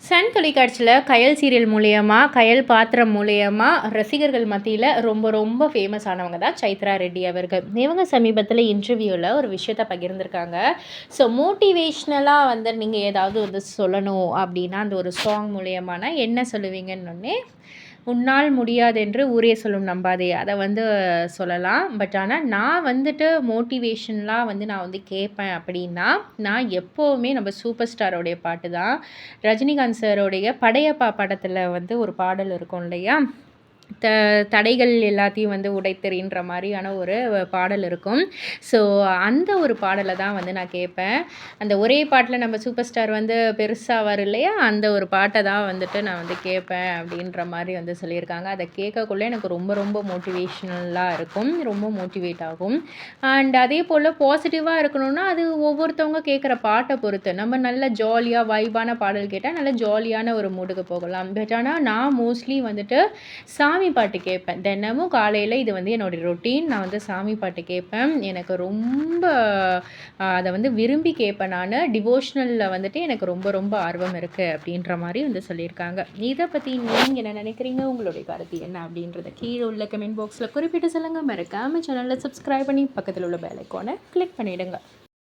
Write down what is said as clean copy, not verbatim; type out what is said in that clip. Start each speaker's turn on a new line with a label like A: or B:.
A: Sun தொலைக்காட்சியில் கயல் serial மூலியமா, கயல் பாத்திரம் மூலியமா ரசிகர்கள் மத்தியில் ரொம்ப ரொம்ப ஃபேமஸ் ஆனவங்க தான் சைத்ரா ரெட்டி அவர்கள். இவங்க சமீபத்தில் இன்டர்வியூவில் ஒரு விஷயத்த பகிர்ந்திருக்காங்க. ஸோ மோட்டிவேஷ்னலாக வந்து நீங்கள் ஏதாவது வந்து சொல்லணும் அப்படின்னா, அந்த ஒரு சாங் மூலியமானா என்ன சொல்லுவீங்கன்னொன்னே, "உன்னால் முடியாதென்று ஊரே சொல்லும் நம்பாதே" அதை வந்து சொல்லலாம். பட் ஆனால் நான் வந்துட்டு மோட்டிவேஷன்லாம் வந்து நான் வந்து கேட்பேன் அப்படின்னா, நான் எப்போவுமே நம்ம சூப்பர் ஸ்டாரோடைய பாட்டு தான். ரஜினிகாந்த் சாரோடைய படையப்பா படத்தில் வந்து ஒரு பாடல் இருக்கும் இல்லையா? த தடைகள் எல்லாத்தையும் வந்து உடைத்தெறின்ற மாதிரியான ஒரு பாடல் இருக்கும். ஸோ அந்த ஒரு பாடலை தான் வந்து நான் கேட்பேன். அந்த ஒரே பாட்டில் நம்ம சூப்பர் ஸ்டார் வந்து பெருசாவார் இல்லையா? அந்த ஒரு பாட்டை தான் வந்துட்டு நான் வந்து கேட்பேன் அப்படின்ற மாதிரி வந்து சொல்லியிருக்காங்க. அதை கேட்கக்குள்ளே எனக்கு ரொம்ப ரொம்ப மோட்டிவேஷ்னலாக இருக்கும். ரொம்ப மோட்டிவேட் ஆகும். அண்ட் அதே போல் பாசிட்டிவாக இருக்கணும்னா, அது ஒவ்வொருத்தவங்க கேட்குற பாட்டை பொறுத்து. நம்ம நல்ல ஜாலியாக வைபான பாடல் கேட்டால் நல்ல ஜாலியான ஒரு மூடுக்கு போகலாம். பட் ஆனால் நான் மோஸ்ட்லி வந்துட்டு சாமி பாட்டு கேட்பேன். தினமும் காலையில இது வந்து என்னோட ரொட்டீன். நான் வந்து சாமி பாட்டு கேட்பேன். எனக்கு ரொம்ப அத வந்து விரும்பி கேட்பேன் நானு. டிவோஷனல்ல வந்துட்டு எனக்கு ரொம்ப ரொம்ப ஆர்வம் இருக்கு அப்படின்ற மாரி வந்து சொல்லியிருக்காங்க. இத பத்தி நீங்க என்ன நினைக்கிறீங்க? உங்களுடைய கருத்து என்ன அப்படின்றத கீழ உள்ள கமெண்ட் பாக்ஸ்ல குறிப்பிட்டு சொல்லுங்க. மறக்காம சேனல சப்ஸ்கிரைப் பண்ணி பக்கத்துல உள்ள பெல் ஐகான கிளிக் பண்ணிடுங்க.